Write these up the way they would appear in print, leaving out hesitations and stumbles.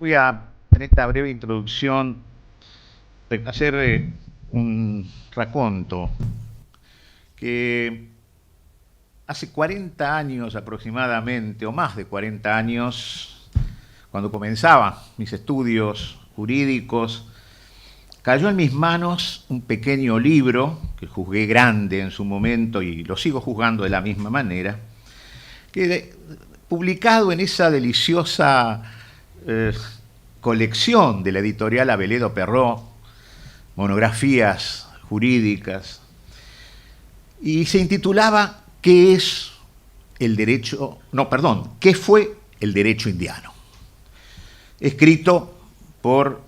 Voy a, en esta breve introducción, hacer un raconto que hace 40 años aproximadamente, o más de 40 años, cuando comenzaba mis estudios jurídicos, cayó en mis manos un pequeño libro, que juzgué grande en su momento y lo sigo juzgando de la misma manera, que publicado en esa deliciosa colección de la editorial Abeledo Perrot, monografías jurídicas, y se intitulaba ¿Qué es el derecho? No, perdón, ¿qué fue el derecho indiano? Escrito por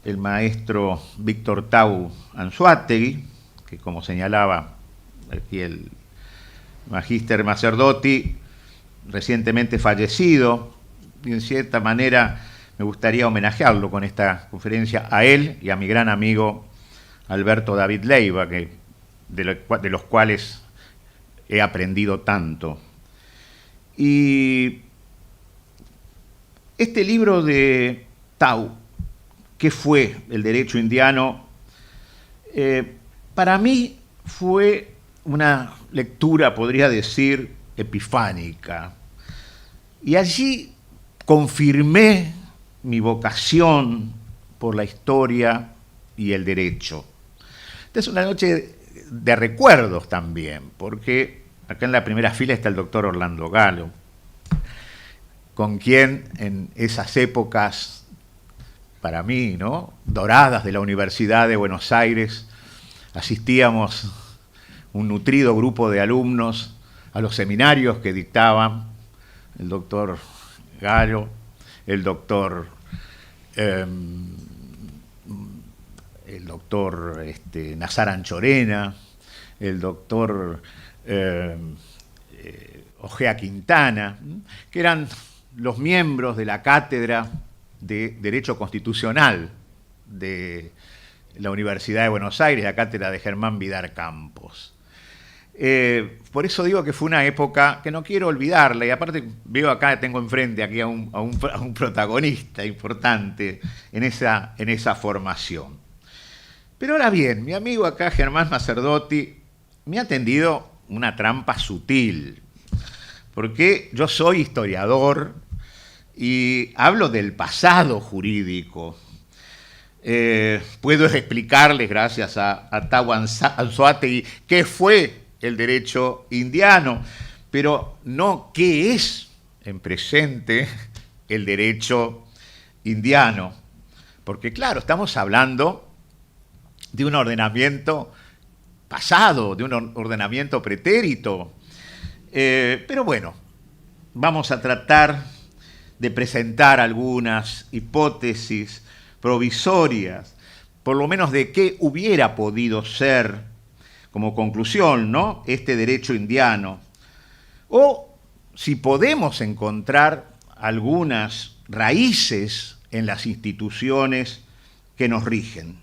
el maestro Víctor Tau Anzoátegui, que como señalaba aquí el magíster Macerdotti, recientemente fallecido, y en cierta manera me gustaría homenajearlo con esta conferencia a él y a mi gran amigo Alberto David Leiva, de los cuales he aprendido tanto. Y este libro de Tau, ¿qué fue el derecho indiano? Para mí fue una lectura, podría decir, epifánica. Y allí confirmé mi vocación por la historia y el derecho. Esta es una noche de recuerdos también, porque acá en la primera fila está el doctor Orlando Galo, con quien en esas épocas, para mí, ¿no?, doradas de la Universidad de Buenos Aires, asistíamos un nutrido grupo de alumnos a los seminarios que dictaban el doctor Galo, el doctor Nazar Anchorena, el doctor Ojea Quintana, que eran los miembros de la cátedra de Derecho Constitucional de la Universidad de Buenos Aires, la cátedra de Germán Vidar Campos. Por eso digo que fue una época que no quiero olvidarla, y aparte veo acá, tengo enfrente aquí a un protagonista importante en esa formación. Pero ahora bien, mi amigo acá, Germán Macerdotti, me ha tendido una trampa sutil, porque yo soy historiador y hablo del pasado jurídico. Puedo explicarles, gracias a Tau Anzoátegui, qué fue el derecho indiano, pero no qué es en presente el derecho indiano. Porque claro, estamos hablando de un ordenamiento pasado, de un ordenamiento pretérito. Pero bueno, vamos a tratar de presentar algunas hipótesis provisorias, por lo menos de qué hubiera podido ser como conclusión, ¿no?, este derecho indiano, o si podemos encontrar algunas raíces en las instituciones que nos rigen.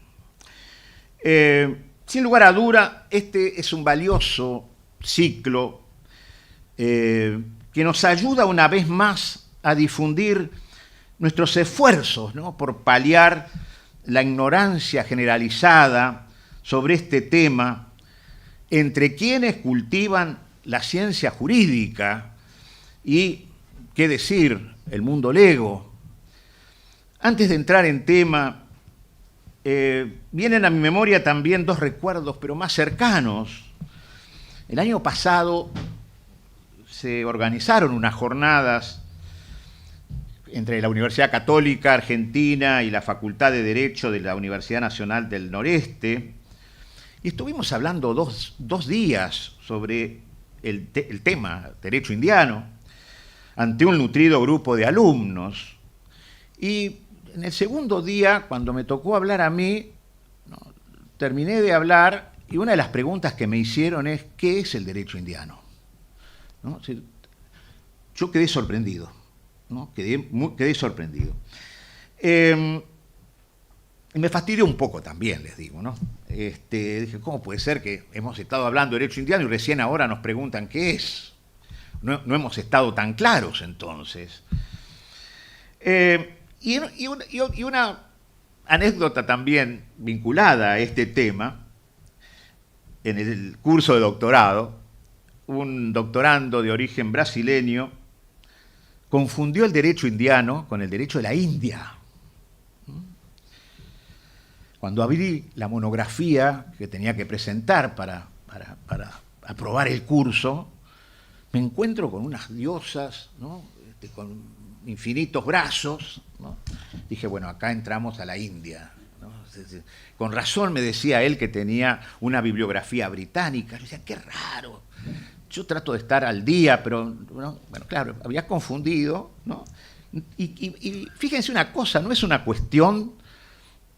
Sin lugar a duda, este es un valioso ciclo que nos ayuda una vez más a difundir nuestros esfuerzos, ¿no?, por paliar la ignorancia generalizada sobre este tema entre quienes cultivan la ciencia jurídica y, qué decir, el mundo lego. Antes de entrar en tema, vienen a mi memoria también dos recuerdos, pero más cercanos. El año pasado se organizaron unas jornadas entre la Universidad Católica Argentina y la Facultad de Derecho de la Universidad Nacional del Noreste, y estuvimos hablando dos días sobre el tema derecho indiano ante un nutrido grupo de alumnos. Y en el segundo día, cuando me tocó hablar a mí, ¿no?, terminé de hablar y una de las preguntas que me hicieron es ¿qué es el derecho indiano? ¿No? Yo quedé sorprendido, ¿no? Quedé sorprendido. Me fastidió un poco también, les digo, ¿no? Dije, ¿cómo puede ser que hemos estado hablando de derecho indiano y recién ahora nos preguntan qué es? No hemos estado tan claros entonces. Y una anécdota también vinculada a este tema, en el curso de doctorado, un doctorando de origen brasileño confundió el derecho indiano con el derecho de la India. Cuando abrí la monografía que tenía que presentar para aprobar el curso, me encuentro con unas diosas, ¿no? Con infinitos brazos, ¿no? Dije, bueno, acá entramos a la India, ¿no? Con razón me decía él que tenía una bibliografía británica. Yo decía, qué raro. Yo trato de estar al día, pero, ¿no? Bueno, claro, había confundido, ¿no? Y fíjense una cosa, no es una cuestión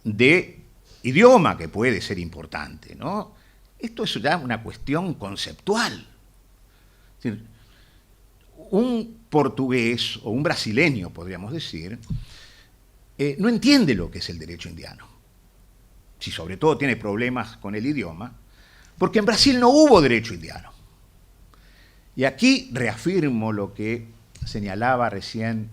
de idioma que puede ser importante, ¿no? Esto es ya una cuestión conceptual. Es decir, un portugués o un brasileño, podríamos decir, no entiende lo que es el derecho indiano. Si sobre todo tiene problemas con el idioma, porque en Brasil no hubo derecho indiano. Y aquí reafirmo lo que señalaba recién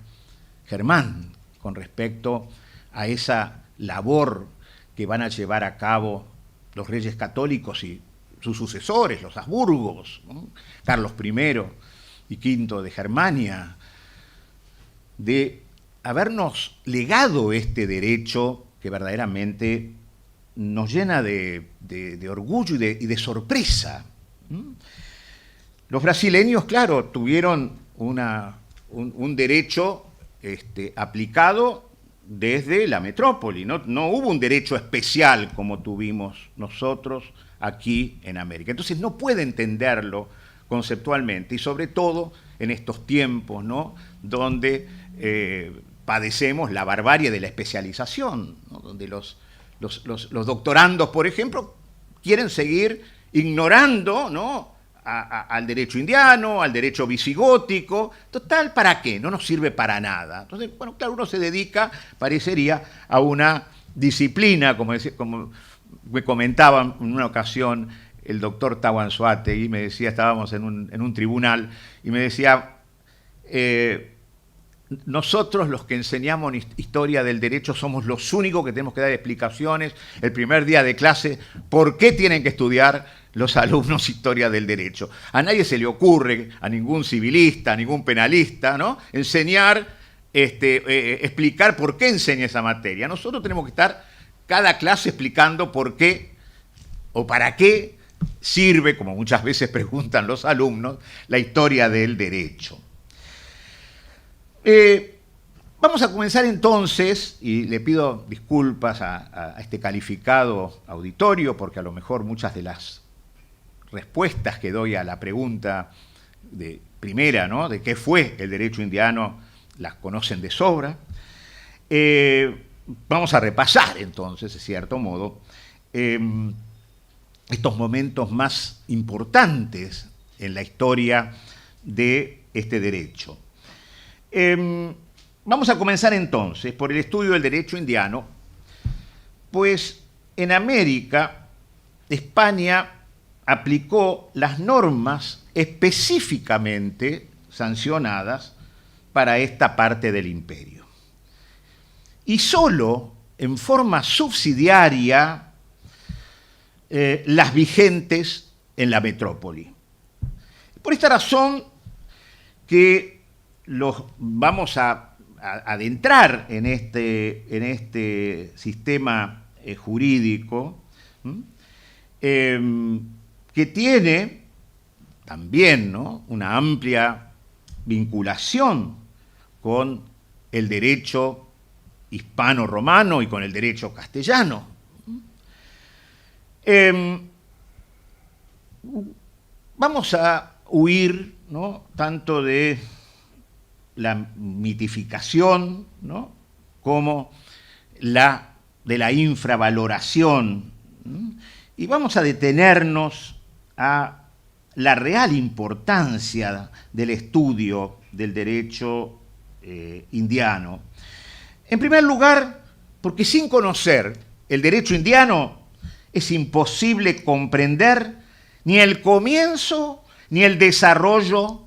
Germán con respecto a esa labor que van a llevar a cabo los reyes católicos y sus sucesores, los Habsburgos, ¿no? Carlos I y V de Germania, de habernos legado este derecho que verdaderamente nos llena de orgullo y de sorpresa. Los brasileños, claro, tuvieron un derecho aplicado desde la metrópoli, ¿no? No hubo un derecho especial como tuvimos nosotros aquí en América. Entonces no puede entenderlo conceptualmente, y sobre todo en estos tiempos, ¿no? Donde padecemos la barbarie de la especialización, ¿no? Donde los doctorandos, por ejemplo, quieren seguir ignorando, ¿no? Al derecho indiano, al derecho visigótico. Total, ¿para qué? No nos sirve para nada. Entonces, bueno, claro, uno se dedica, parecería, a una disciplina, como me comentaba en una ocasión el doctor Tawan Suátegui, me decía, estábamos en un tribunal, y me decía, nosotros los que enseñamos historia del derecho somos los únicos que tenemos que dar explicaciones el primer día de clase por qué tienen que estudiar los alumnos historia del derecho. A nadie se le ocurre, a ningún civilista, a ningún penalista, ¿no? Enseñar, explicar por qué enseña esa materia. Nosotros tenemos que estar cada clase explicando por qué o para qué sirve, como muchas veces preguntan los alumnos, la historia del derecho. Vamos a comenzar entonces, y le pido disculpas a este calificado auditorio, porque a lo mejor muchas de las respuestas que doy a la pregunta primera, ¿no? De qué fue el derecho indiano, las conocen de sobra. Vamos a repasar entonces, de cierto modo, estos momentos más importantes en la historia de este derecho. Vamos a comenzar entonces por el estudio del derecho indiano, pues en América, España aplicó las normas específicamente sancionadas para esta parte del imperio. Y solo en forma subsidiaria las vigentes en la metrópoli. Por esta razón que vamos a adentrar en este sistema jurídico, que tiene también, ¿no? Una amplia vinculación con el derecho hispano-romano y con el derecho castellano. Vamos a huir, ¿no? Tanto de la mitificación, ¿no? Como de la infravaloración, ¿no? Y vamos a detenernos a la real importancia del estudio del derecho indiano. En primer lugar, porque sin conocer el derecho indiano es imposible comprender ni el comienzo ni el desarrollo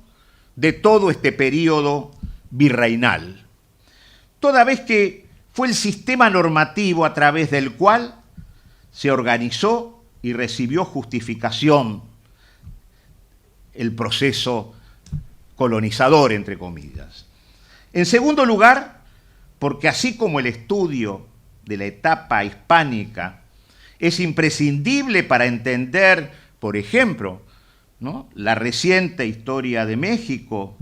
de todo este periodo virreinal. toda vez que fue el sistema normativo a través del cual se organizó y recibió justificación el proceso colonizador, entre comillas. En segundo lugar, porque así como el estudio de la etapa hispánica es imprescindible para entender, por ejemplo, ¿no?, la reciente historia de México,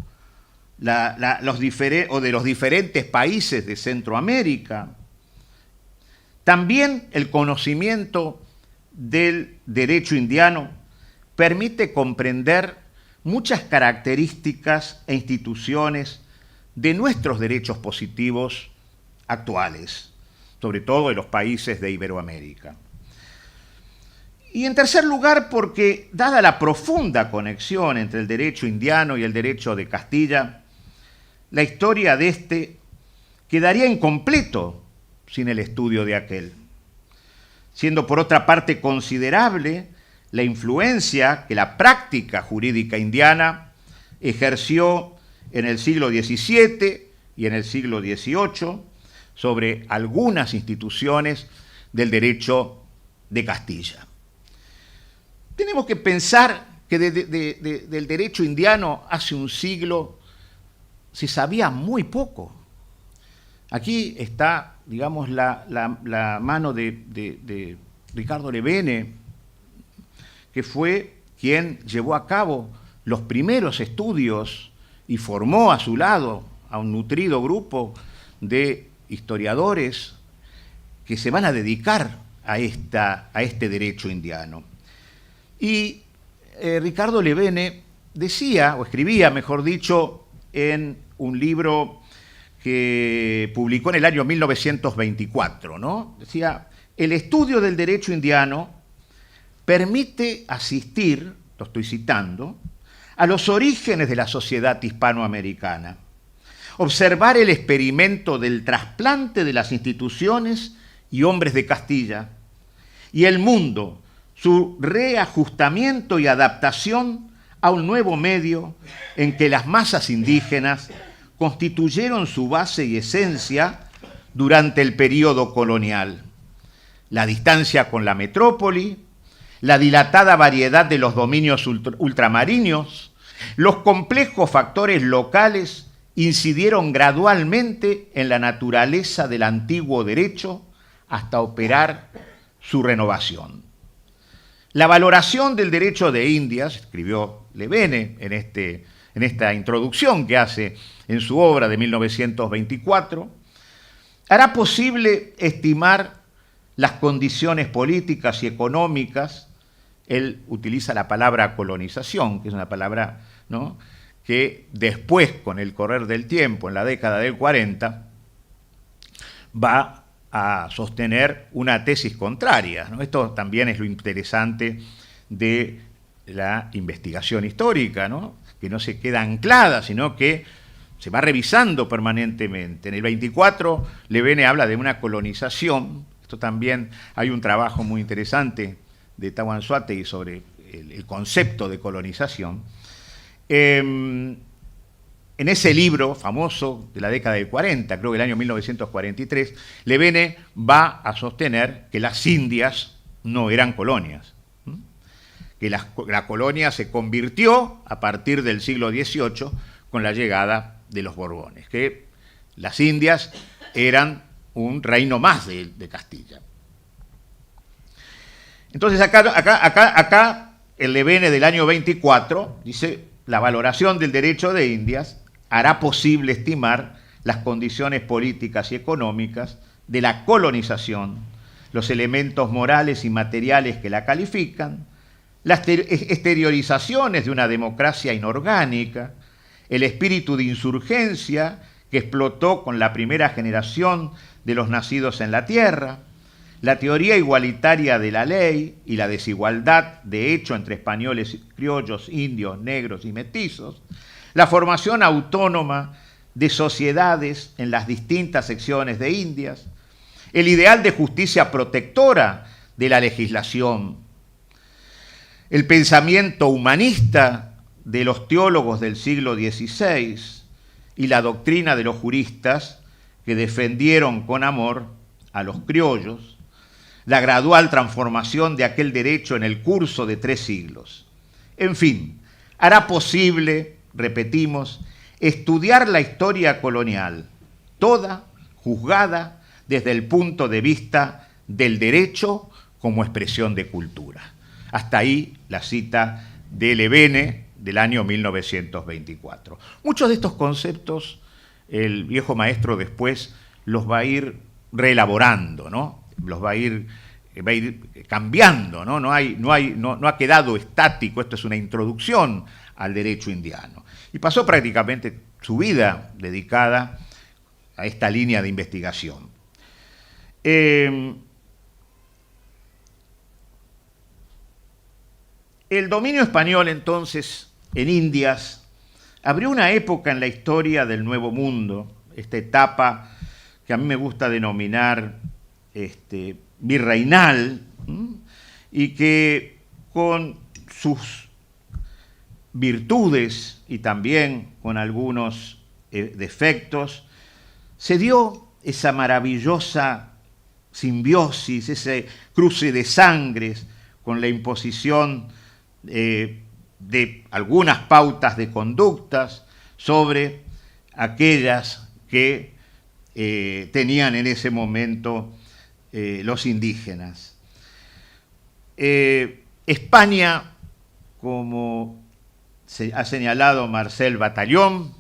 o de los diferentes países de Centroamérica, también el conocimiento del derecho indiano permite comprender muchas características e instituciones de nuestros derechos positivos actuales, sobre todo de los países de Iberoamérica. Y en tercer lugar, porque dada la profunda conexión entre el derecho indiano y el derecho de Castilla, la historia de este quedaría incompleto sin el estudio de aquel, siendo por otra parte considerable la influencia que la práctica jurídica indiana ejerció en el siglo XVII y en el siglo XVIII sobre algunas instituciones del derecho de Castilla. Tenemos que pensar que del derecho indiano hace un siglo se sabía muy poco. Aquí está, digamos, la mano de Ricardo Levene, que fue quien llevó a cabo los primeros estudios y formó a su lado a un nutrido grupo de historiadores que se van a dedicar a este derecho indiano. Y Ricardo Levene decía, o escribía, mejor dicho, en un libro que publicó en el año 1924, ¿no? Decía, el estudio del derecho indiano permite asistir, lo estoy citando, a los orígenes de la sociedad hispanoamericana, observar el experimento del trasplante de las instituciones y hombres de Castilla y el mundo, su reajustamiento y adaptación a un nuevo medio en que las masas indígenas constituyeron su base y esencia durante el período colonial. La distancia con la metrópoli, la dilatada variedad de los dominios ultramarinos, los complejos factores locales incidieron gradualmente en la naturaleza del antiguo derecho hasta operar su renovación. La valoración del derecho de Indias, escribió Levene en esta introducción que hace en su obra de 1924, hará posible estimar las condiciones políticas y económicas. Él utiliza la palabra colonización, que es una palabra, ¿no?, que después, con el correr del tiempo, en la década del 40, va a sostener una tesis contraria, ¿no? Esto también es lo interesante de la investigación histórica, ¿no?, que no se queda anclada, sino que se va revisando permanentemente. En el 24, Levene habla de una colonización. Esto también hay un trabajo muy interesante de Tahuanzuategui sobre el concepto de colonización. En ese libro famoso de la década del 40, creo que el año 1943, Levene va a sostener que las Indias no eran colonias, que la colonia se convirtió a partir del siglo XVIII con la llegada de los Borbones, que las Indias eran un reino más de Castilla. Entonces acá el Levene del año 24 dice: la valoración del derecho de Indias hará posible estimar las condiciones políticas y económicas de la colonización, los elementos morales y materiales que la califican, las exteriorizaciones de una democracia inorgánica, el espíritu de insurgencia que explotó con la primera generación de los nacidos en la tierra, la teoría igualitaria de la ley y la desigualdad de hecho entre españoles, criollos, indios, negros y mestizos, la formación autónoma de sociedades en las distintas secciones de Indias, el ideal de justicia protectora de la legislación, el pensamiento humanista de los teólogos del siglo XVI y la doctrina de los juristas que defendieron con amor a los criollos, la gradual transformación de aquel derecho en el curso de 3 siglos. En fin, hará posible, repetimos, estudiar la historia colonial, toda juzgada desde el punto de vista del derecho como expresión de cultura. Hasta ahí la cita de Levene del año 1924. Muchos de estos conceptos el viejo maestro después los va a ir reelaborando, ¿no? Los va a ir cambiando, ¿no? No ha quedado estático, esto es una introducción al derecho indiano. Y pasó prácticamente su vida dedicada a esta línea de investigación. El dominio español, entonces, en Indias, abrió una época en la historia del Nuevo Mundo, esta etapa que a mí me gusta denominar virreinal, y que con sus virtudes y también con algunos defectos, se dio esa maravillosa simbiosis, ese cruce de sangres con la imposición de algunas pautas de conductas sobre aquellas que tenían en ese momento los indígenas. España, como ha señalado Marcel Batallón,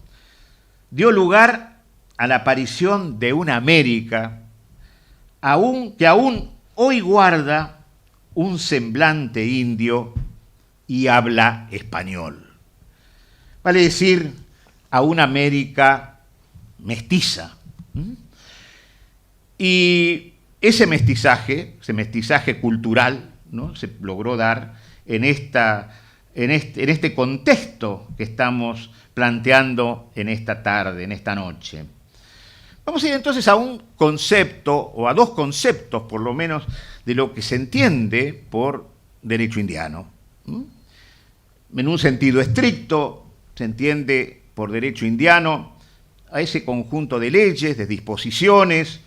dio lugar a la aparición de una América que aún hoy guarda un semblante indio y habla español. Vale decir, a una América mestiza. Y ese mestizaje cultural, ¿no?, se logró dar en este contexto que estamos planteando en esta tarde, en esta noche. Vamos a ir entonces a un concepto, o a 2 conceptos por lo menos, de lo que se entiende por derecho indiano. En un sentido estricto, se entiende por derecho indiano a ese conjunto de leyes, de disposiciones,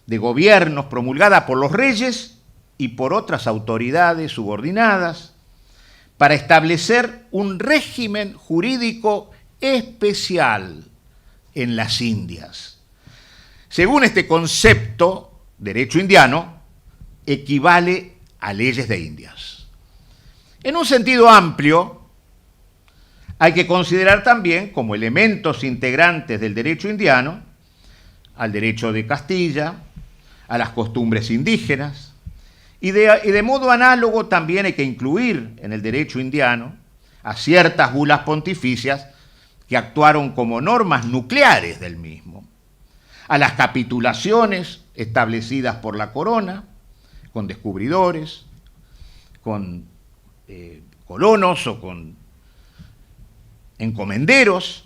de gobiernos promulgadas por los reyes y por otras autoridades subordinadas para establecer un régimen jurídico especial en las Indias. Según este concepto, derecho indiano equivale a leyes de Indias. En un sentido amplio, hay que considerar también como elementos integrantes del derecho indiano al derecho de Castilla, a las costumbres indígenas, y de modo análogo también hay que incluir en el derecho indiano a ciertas bulas pontificias que actuaron como normas nucleares del mismo, a las capitulaciones establecidas por la corona, con descubridores, con colonos o con encomenderos,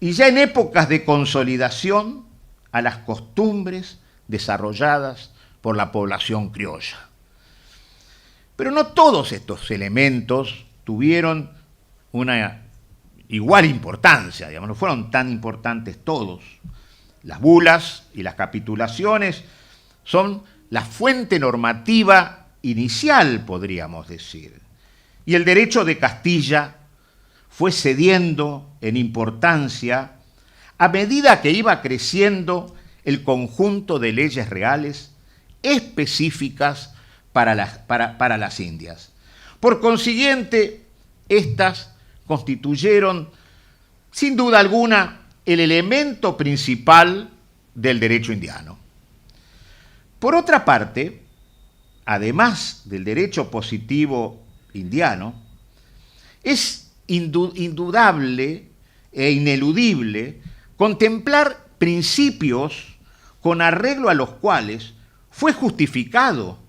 y ya en épocas de consolidación a las costumbres desarrolladas por la población criolla. Pero no todos estos elementos tuvieron una igual importancia, digamos, no fueron tan importantes todos. Las bulas y las capitulaciones son la fuente normativa inicial, podríamos decir, y el derecho de Castilla fue cediendo en importancia a medida que iba creciendo el conjunto de leyes reales específicas para las Indias. Por consiguiente, estas constituyeron, sin duda alguna, el elemento principal del derecho indiano. Por otra parte, además del derecho positivo indiano, es indudable e ineludible contemplar principios con arreglo a los cuales fue justificado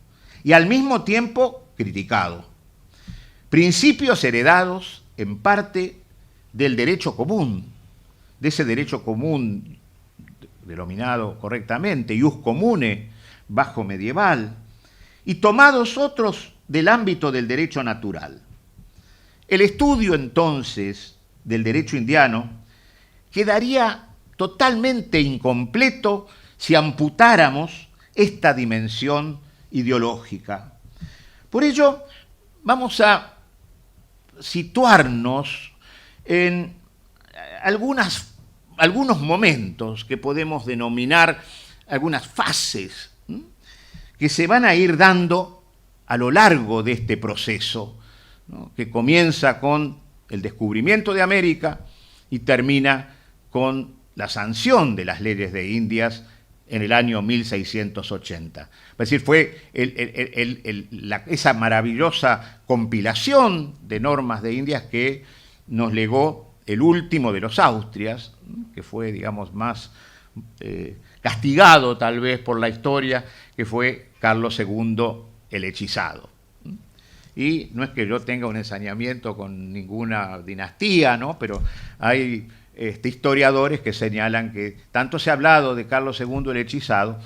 y al mismo tiempo criticado. Principios heredados en parte del derecho común, de ese derecho común denominado correctamente ius comune, bajo medieval, y tomados otros del ámbito del derecho natural. El estudio entonces del derecho indiano quedaría totalmente incompleto si amputáramos esta dimensión ideológica. Por ello, vamos a situarnos en algunos momentos que podemos denominar algunas fases, que se van a ir dando a lo largo de este proceso, ¿no?, que comienza con el descubrimiento de América y termina con la sanción de las leyes de Indias en el año 1680. Es decir, fue esa maravillosa compilación de normas de Indias que nos legó el último de los Austrias, que fue, digamos, más castigado tal vez por la historia, que fue Carlos II el Hechizado. Y no es que yo tenga un ensañamiento con ninguna dinastía, ¿no?, pero hay historiadores que señalan que tanto se ha hablado de Carlos II el Hechizado,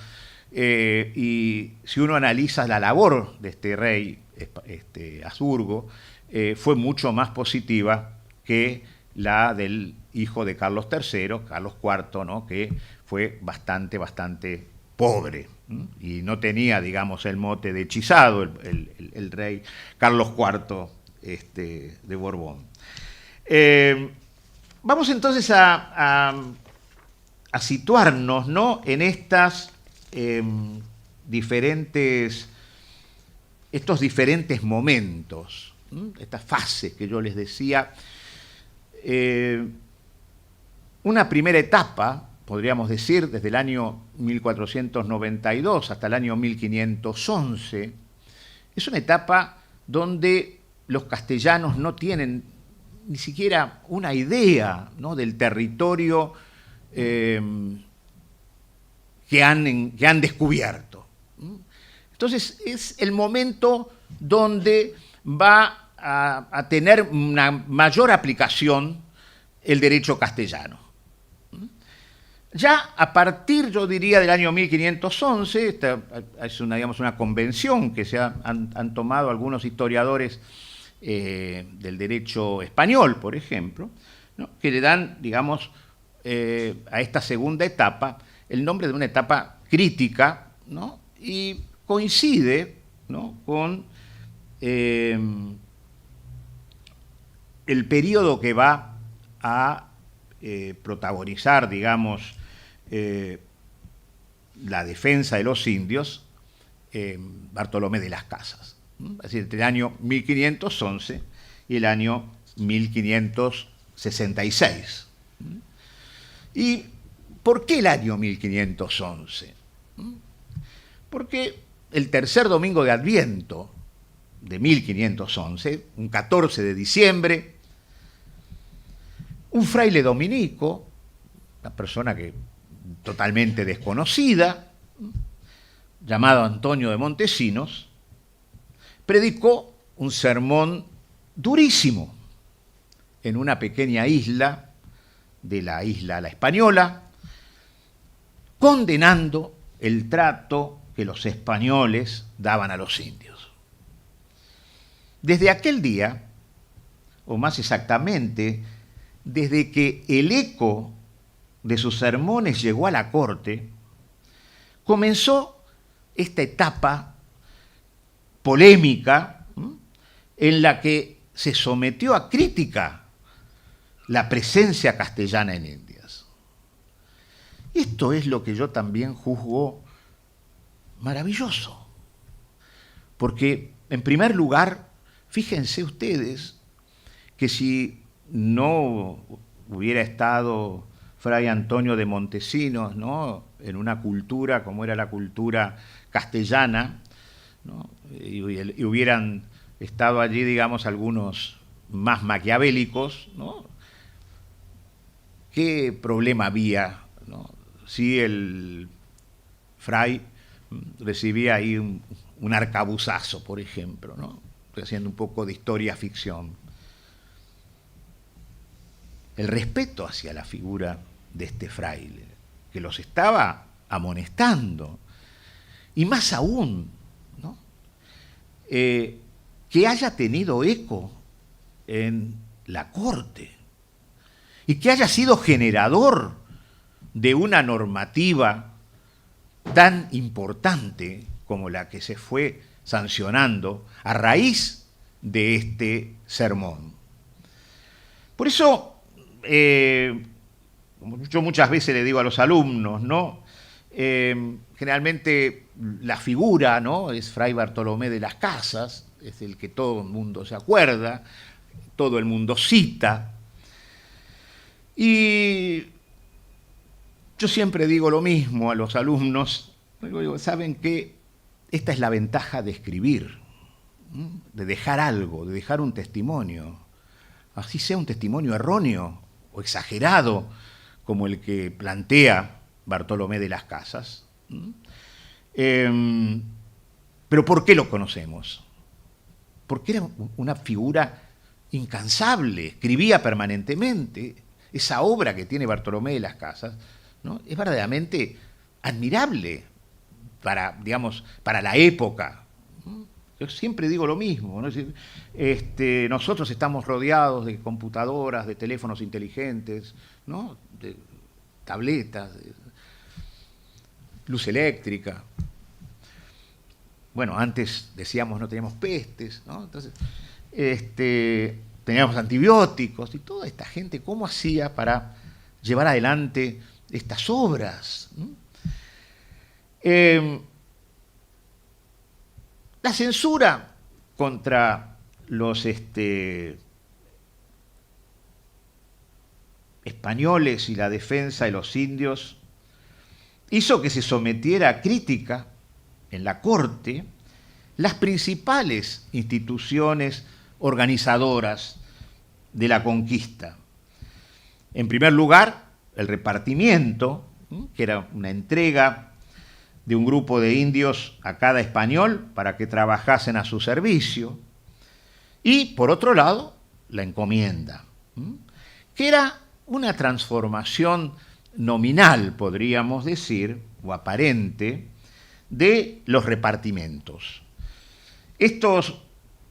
y si uno analiza la labor de este rey Habsburgo, fue mucho más positiva que la del hijo de Carlos III, Carlos IV, ¿no?, que fue bastante pobre, ¿no?, y no tenía, digamos, el mote de hechizado el rey Carlos IV de Borbón. Vamos entonces a situarnos, ¿no?, en estos diferentes momentos, estas fases que yo les decía. Una primera etapa, podríamos decir, desde el año 1492 hasta el año 1511, es una etapa donde los castellanos no tienen ni siquiera una idea, ¿no?, del territorio que han descubierto. Entonces es el momento donde va a tener una mayor aplicación el derecho castellano. Ya a partir, yo diría, del año 1511, esta es una convención que han tomado algunos historiadores del derecho español, por ejemplo, ¿no?, que le dan, digamos, a esta segunda etapa el nombre de una etapa crítica, ¿no?, y coincide, ¿no?, con el periodo que va a protagonizar, digamos, la defensa de los indios, Bartolomé de las Casas, es decir, entre el año 1511 y el año 1566. ¿Y por qué el año 1511? Porque el tercer domingo de Adviento de 1511, un 14 de diciembre, un fraile dominico, una persona totalmente desconocida, llamado Antonio de Montesinos, predicó un sermón durísimo en una pequeña isla de la isla La Española, condenando el trato que los españoles daban a los indios. Desde aquel día, o más exactamente, desde que el eco de sus sermones llegó a la corte, comenzó esta etapa polémica en la que se sometió a crítica la presencia castellana en Indias. Esto es lo que yo también juzgo maravilloso, porque, en primer lugar, fíjense ustedes que si no hubiera estado Fray Antonio de Montesinos, ¿no?, en una cultura como era la cultura castellana, ¿no?, y hubieran estado allí, digamos, algunos más maquiavélicos, ¿no?, ¿qué problema había, ¿no?, si el fray recibía ahí un arcabuzazo, por ejemplo, ¿no?, haciendo un poco de historia ficción? El respeto hacia la figura de este fraile, que los estaba amonestando, y más aún, ¿no?, que haya tenido eco en la corte y que haya sido generador de una normativa tan importante como la que se fue sancionando a raíz de este sermón. Por eso, como yo muchas veces le digo a los alumnos, ¿no? Generalmente la figura, ¿no?, es Fray Bartolomé de las Casas, es el que todo el mundo se acuerda, todo el mundo cita. Y yo siempre digo lo mismo a los alumnos, digo, ¿saben qué? Esta es la ventaja de escribir, de dejar algo, de dejar un testimonio, así sea un testimonio erróneo o exagerado, como el que plantea Bartolomé de las Casas. Pero ¿por qué lo conocemos? Porque era una figura incansable, escribía permanentemente. Esa obra que tiene Bartolomé de las Casas, ¿no?, es verdaderamente admirable para, digamos, para la época. Yo siempre digo lo mismo, ¿no? Nosotros estamos rodeados de computadoras, de teléfonos inteligentes, ¿no?, de tabletas, de luz eléctrica. Bueno, antes decíamos no teníamos pestes, ¿no? Entonces, teníamos antibióticos, y toda esta gente, ¿cómo hacía para llevar adelante estas obras? La censura contra los españoles y la defensa de los indios hizo que se sometiera a crítica en la corte las principales instituciones organizadoras de la conquista. En primer lugar, el repartimiento, que era una entrega de un grupo de indios a cada español para que trabajasen a su servicio. Y, por otro lado, la encomienda, que era una transformación nominal, podríamos decir, o aparente, de los repartimientos. Estos,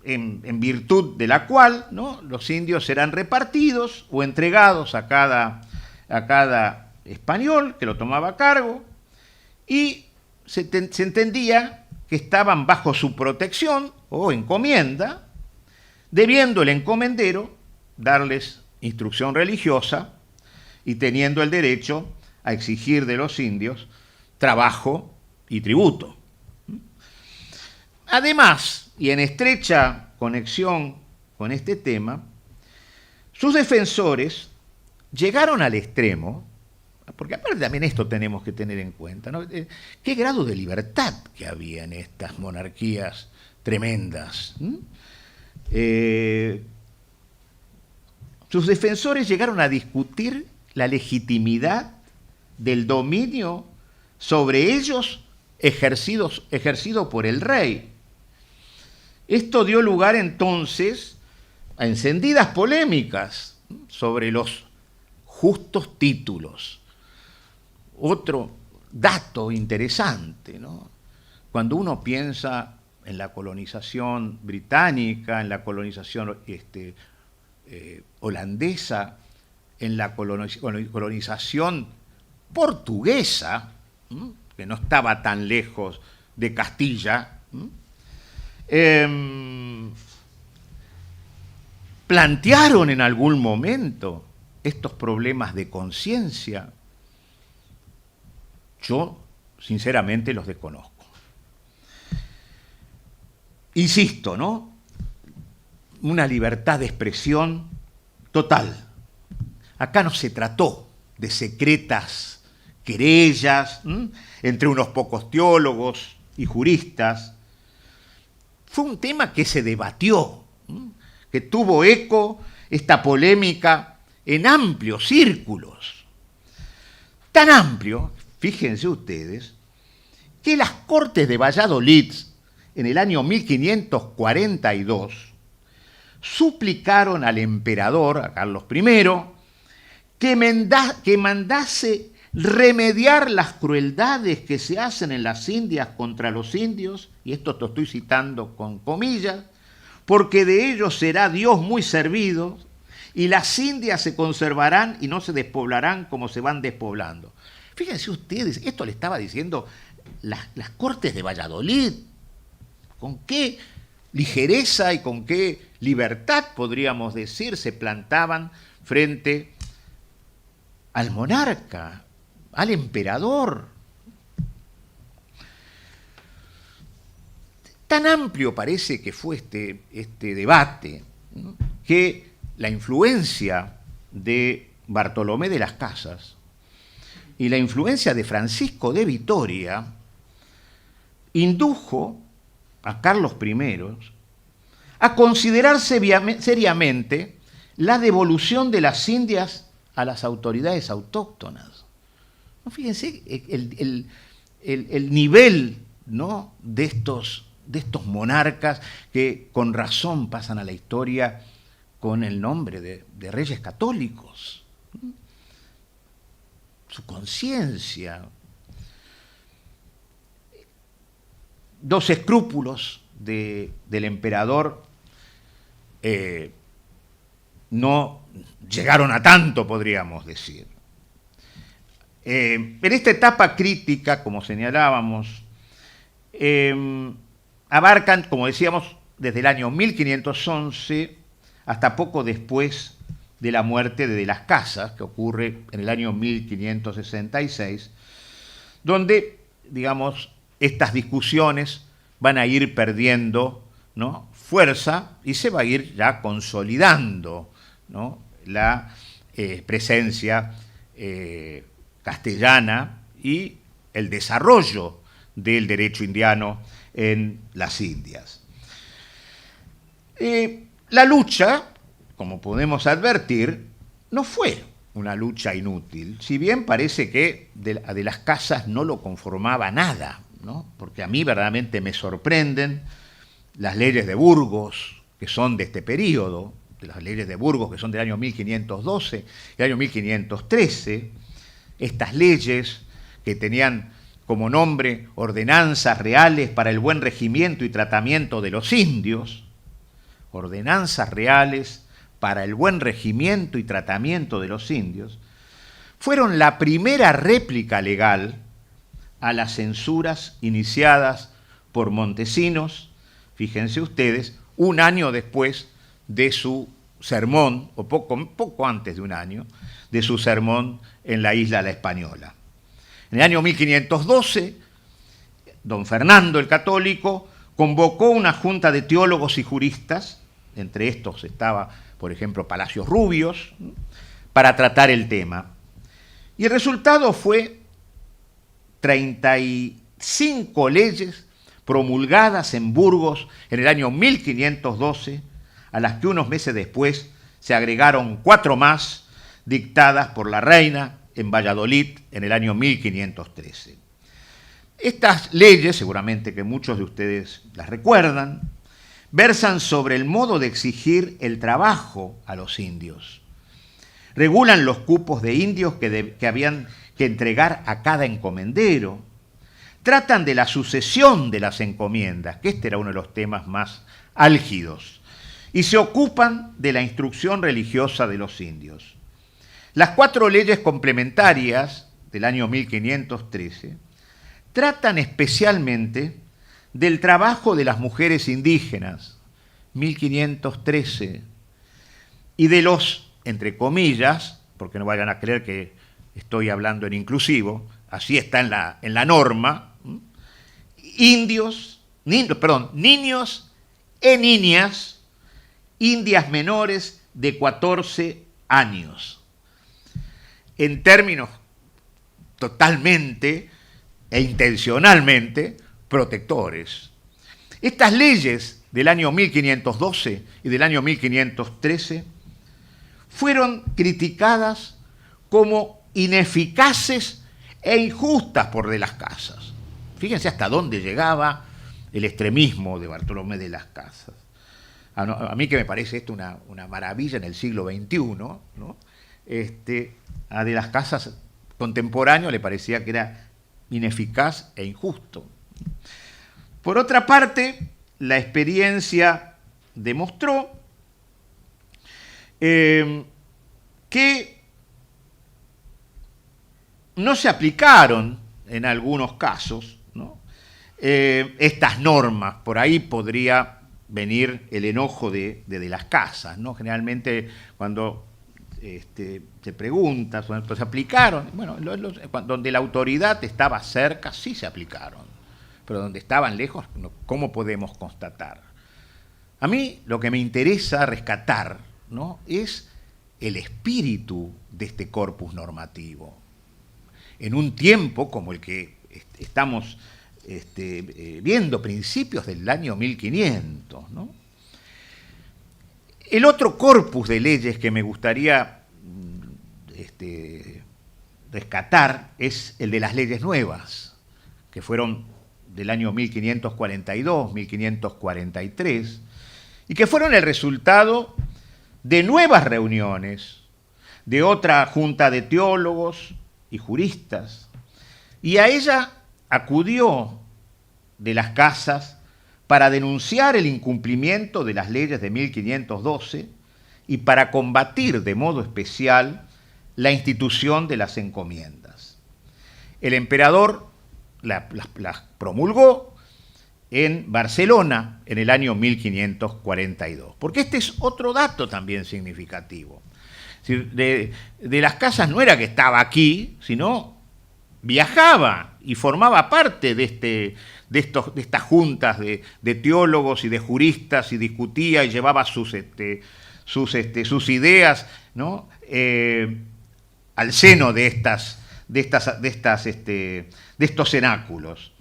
en virtud de la cual, ¿no?, los indios serán repartidos o entregados a cada español que lo tomaba a cargo, y se entendía que estaban bajo su protección o encomienda, debiendo el encomendero darles instrucción religiosa y teniendo el derecho a exigir de los indios trabajo y tributo. Además, y en estrecha conexión con este tema, sus defensores llegaron al extremo, porque aparte también esto tenemos que tener en cuenta, ¿no?, qué grado de libertad que había en estas monarquías tremendas. Sus defensores llegaron a discutir la legitimidad del dominio sobre ellos ejercido por el rey. Esto dio lugar entonces a encendidas polémicas sobre los justos títulos. Otro dato interesante, ¿no?, cuando uno piensa en la colonización británica, en la colonización holandesa, en la colonización portuguesa, que no estaba tan lejos de Castilla, plantearon en algún momento estos problemas de conciencia. Yo, sinceramente, los desconozco. Insisto, ¿no?, una libertad de expresión total. Acá no se trató de secretas querellas entre unos pocos teólogos y juristas. Fue un tema que se debatió, que tuvo eco esta polémica en amplios círculos. Tan amplio, fíjense ustedes, que las Cortes de Valladolid, en el año 1542, suplicaron al emperador, a Carlos I, que mandase remediar las crueldades que se hacen en las Indias contra los indios, y esto te estoy citando con comillas, porque de ellos será Dios muy servido, y las Indias se conservarán y no se despoblarán como se van despoblando. Fíjense ustedes, esto le estaba diciendo las Cortes de Valladolid. ¿Con qué ligereza y con qué libertad, podríamos decir, se plantaban frente al monarca, al emperador? Tan amplio parece que fue este debate, ¿no?, que la influencia de Bartolomé de las Casas y la influencia de Francisco de Vitoria indujo a Carlos I a considerar seriamente la devolución de las Indias a las autoridades autóctonas. ¿No? Fíjense el nivel, ¿no?, de estos monarcas que con razón pasan a la historia con el nombre de reyes católicos. Su conciencia. Los escrúpulos del emperador no llegaron a tanto, podríamos decir. En esta etapa crítica, como señalábamos, abarcan, como decíamos, desde el año 1511 hasta poco después de la muerte de las Casas, que ocurre en el año 1566, donde, digamos, estas discusiones van a ir perdiendo, ¿no?, fuerza y se va a ir ya consolidando, ¿no?, la presencia castellana y el desarrollo del derecho indiano en las Indias. La lucha, como podemos advertir, no fue una lucha inútil, si bien parece que de las Casas no lo conformaba nada, ¿no?, porque a mí verdaderamente me sorprenden las leyes de Burgos, que son de este periodo, de las leyes de Burgos, que son del año 1512 y del año 1513, estas leyes que tenían como nombre ordenanzas reales para el buen regimiento y tratamiento de los indios, ordenanzas reales para el buen regimiento y tratamiento de los indios, fueron la primera réplica legal a las censuras iniciadas por Montesinos, fíjense ustedes, un año después de su sermón, o poco antes de un año, de su sermón en la isla La Española. En el año 1512, don Fernando el Católico convocó una junta de teólogos y juristas, entre estos estaba, por ejemplo, Palacios Rubios, para tratar el tema. Y el resultado fue 35 leyes promulgadas en Burgos en el año 1512, a las que unos meses después se agregaron 4 más, dictadas por la reina en Valladolid en el año 1513. Estas leyes, seguramente que muchos de ustedes las recuerdan, versan sobre el modo de exigir el trabajo a los indios. Regulan los cupos de indios que habían que entregar a cada encomendero. Tratan de la sucesión de las encomiendas, que este era uno de los temas más álgidos, y se ocupan de la instrucción religiosa de los indios. Las 4 leyes complementarias del año 1513 tratan especialmente del trabajo de las mujeres indígenas, 1513, y de los, entre comillas, porque no vayan a creer que estoy hablando en inclusivo, así está en la norma, niños e niñas, indias menores de 14 años. En términos totalmente e intencionalmente protectores. Estas leyes del año 1512 y del año 1513 fueron criticadas como ineficaces e injustas por de las Casas. Fíjense hasta dónde llegaba el extremismo de Bartolomé de las Casas. A mí que me parece esto una maravilla en el siglo XXI, ¿no? A de las Casas contemporáneo le parecía que era ineficaz e injusto. Por otra parte, la experiencia demostró que no se aplicaron en algunos casos, ¿no? Estas normas. Por ahí podría venir el enojo de las casas, ¿no? Generalmente cuando te preguntas, pues se aplicaron, bueno, donde la autoridad estaba cerca sí se aplicaron, pero donde estaban lejos, ¿cómo podemos constatar? A mí lo que me interesa rescatar, ¿no?, es el espíritu de este corpus normativo. En un tiempo como el que estamos viendo, principios del año 1500, ¿no? El otro corpus de leyes que me gustaría rescatar es el de las leyes nuevas, que fueron del año 1542, 1543, y que fueron el resultado de nuevas reuniones, de otra junta de teólogos y juristas, y a ella acudió de las casas para denunciar el incumplimiento de las leyes de 1512 y para combatir de modo especial la institución de las encomiendas. El emperador las promulgó en Barcelona en el año 1542, porque este es otro dato también significativo. Es decir, de las casas no era que estaba aquí, sino viajaba y formaba parte de estas juntas de teólogos y de juristas, y discutía y llevaba sus ideas, ¿no?, al seno de estos cenáculos.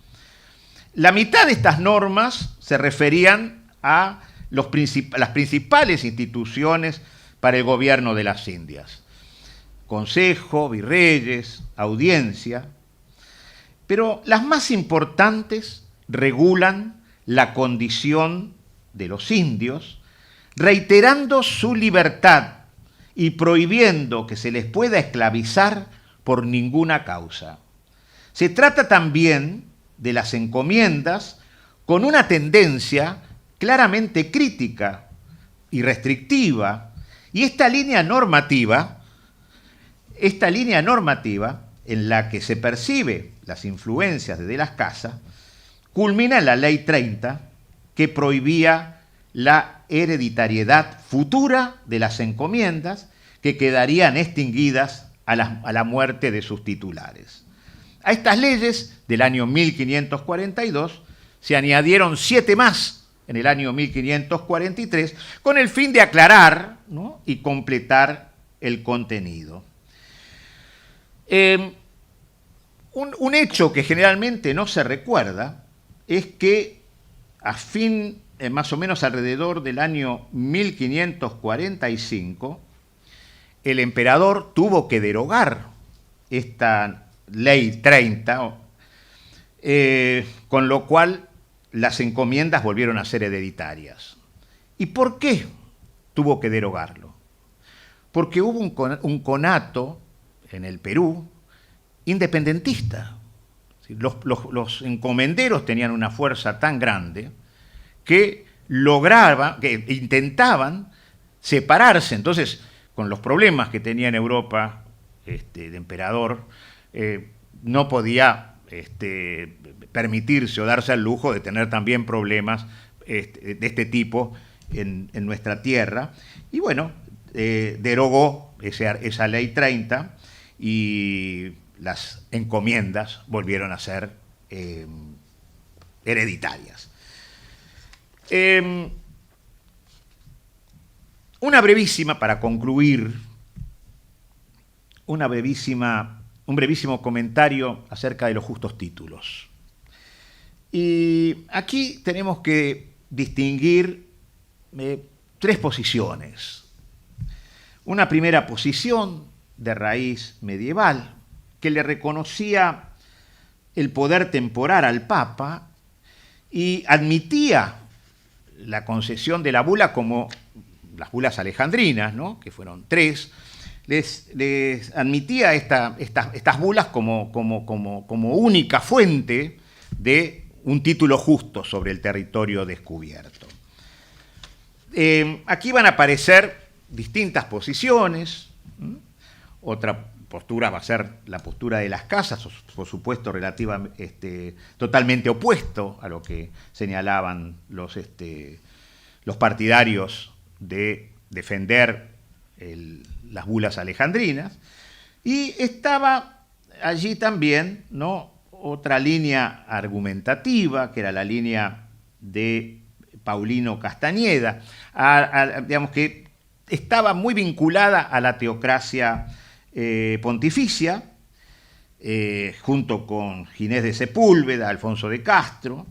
La mitad de estas normas se referían a las principales instituciones para el gobierno de las Indias: consejo, virreyes, audiencia. Pero las más importantes regulan la condición de los indios, reiterando su libertad y prohibiendo que se les pueda esclavizar por ninguna causa. Se trata también de las encomiendas con una tendencia claramente crítica y restrictiva, y esta línea normativa en la que se percibe las influencias de las casas culmina en la Ley 30, que prohibía la hereditariedad futura de las encomiendas, que quedarían extinguidas a la muerte de sus titulares. A estas leyes del año 1542 se añadieron 7 más en el año 1543, con el fin de aclarar, ¿no?, y completar el contenido. Un hecho que generalmente no se recuerda es que más o menos alrededor del año 1545, el emperador tuvo que derogar esta Ley 30, con lo cual las encomiendas volvieron a ser hereditarias. ¿Y por qué tuvo que derogarlo? Porque hubo un conato en el Perú independentista. Los encomenderos tenían una fuerza tan grande que intentaban separarse. Entonces, con los problemas que tenía en Europa el emperador, no podía permitirse o darse al lujo de tener también problemas de este tipo en nuestra tierra. Y bueno, derogó esa Ley 30 y las encomiendas volvieron a ser hereditarias. Para concluir, un brevísimo comentario acerca de los justos títulos. Y aquí tenemos que distinguir 3 posiciones. Una primera posición de raíz medieval, que le reconocía el poder temporal al Papa y admitía la concesión de la bula como las bulas alejandrinas, ¿no?, que fueron 3, les admitía estas bulas como única fuente de un título justo sobre el territorio descubierto. Aquí van a aparecer distintas posiciones. Otra postura va a ser la postura de las casas, por supuesto, totalmente opuesto a lo que señalaban los partidarios de defender las bulas alejandrinas. Y estaba allí también, ¿no?, otra línea argumentativa, que era la línea de Paulino Castañeda, digamos que estaba muy vinculada a la teocracia pontificia, junto con Ginés de Sepúlveda, Alfonso de Castro,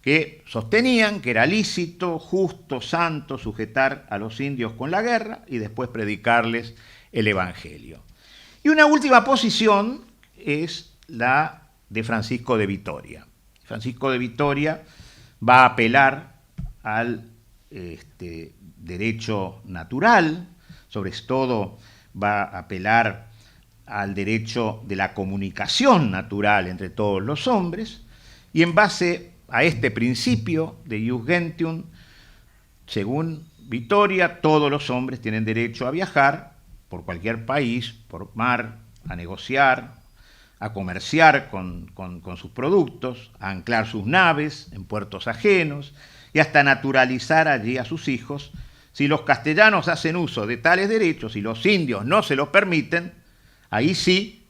que sostenían que era lícito, justo, santo sujetar a los indios con la guerra y después predicarles el Evangelio. Y una última posición es la de Francisco de Vitoria. Francisco de Vitoria va a apelar al derecho natural, sobre todo va a apelar al derecho de la comunicación natural entre todos los hombres, y en base a este principio de ius gentium, según Vitoria, todos los hombres tienen derecho a viajar por cualquier país, por mar, a negociar, a comerciar con sus productos, a anclar sus naves en puertos ajenos y hasta naturalizar allí a sus hijos. Si los castellanos hacen uso de tales derechos y los indios no se los permiten, ahí sí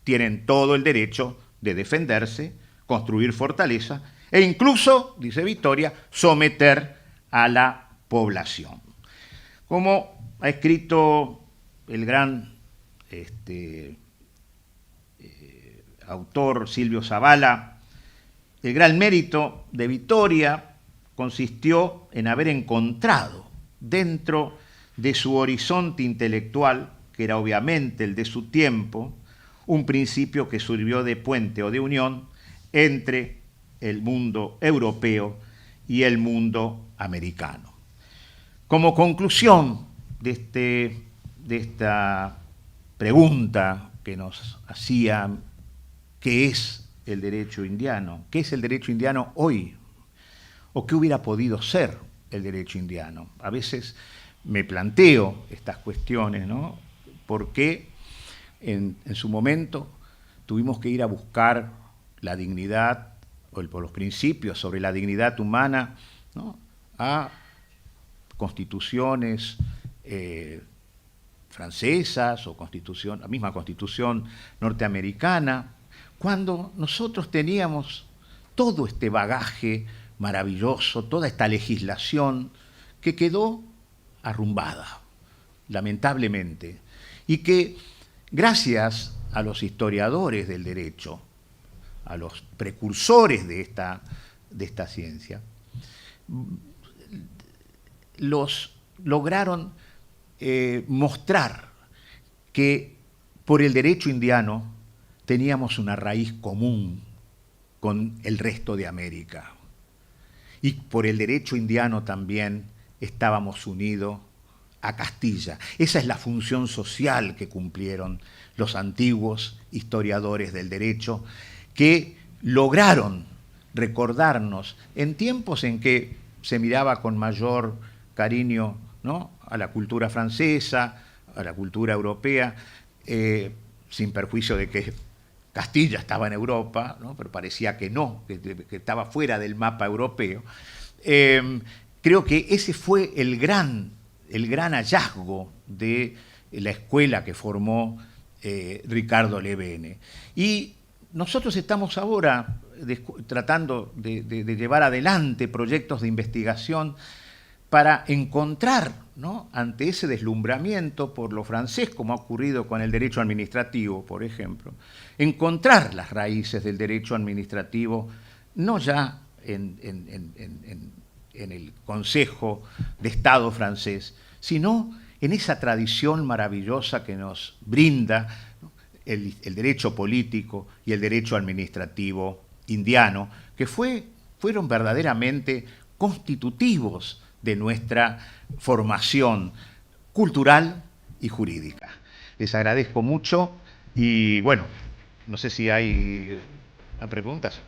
tienen todo el derecho de defenderse, construir fortaleza e incluso, dice Vitoria, someter a la población. Como ha escrito el gran autor Silvio Zavala, el gran mérito de Vitoria consistió en haber encontrado dentro de su horizonte intelectual, que era obviamente el de su tiempo, un principio que sirvió de puente o de unión entre el mundo europeo y el mundo americano. Como conclusión de esta pregunta que nos hacía, ¿qué es el derecho indiano? ¿Qué es el derecho indiano hoy? ¿O qué hubiera podido ser el derecho indiano? A veces me planteo estas cuestiones, ¿no? ¿Por qué en su momento tuvimos que ir a buscar la dignidad o los principios sobre la dignidad humana, ¿no?, a constituciones francesas o la misma constitución norteamericana, cuando nosotros teníamos todo este bagaje maravilloso, toda esta legislación que quedó arrumbada, lamentablemente, y que gracias a los historiadores del derecho, a los precursores de esta ciencia, los lograron mostrar que por el derecho indiano teníamos una raíz común con el resto de América. Y por el derecho indiano también estábamos unidos a Castilla. Esa es la función social que cumplieron los antiguos historiadores del derecho, que lograron recordarnos en tiempos en que se miraba con mayor cariño, ¿no?, a la cultura francesa, a la cultura europea, sin perjuicio de que Castilla estaba en Europa, ¿no?, pero parecía que no, que estaba fuera del mapa europeo. Creo que ese fue el gran hallazgo de la escuela que formó Ricardo Levene. Y nosotros estamos ahora tratando de llevar adelante proyectos de investigación para encontrar, ¿no?, ante ese deslumbramiento por lo francés, como ha ocurrido con el derecho administrativo, por ejemplo, encontrar las raíces del derecho administrativo, no ya en el Consejo de Estado francés, sino en esa tradición maravillosa que nos brinda, ¿no?, el derecho político y el derecho administrativo indiano, que fueron verdaderamente constitutivos de nuestra formación cultural y jurídica. Les agradezco mucho y bueno, no sé si hay preguntas.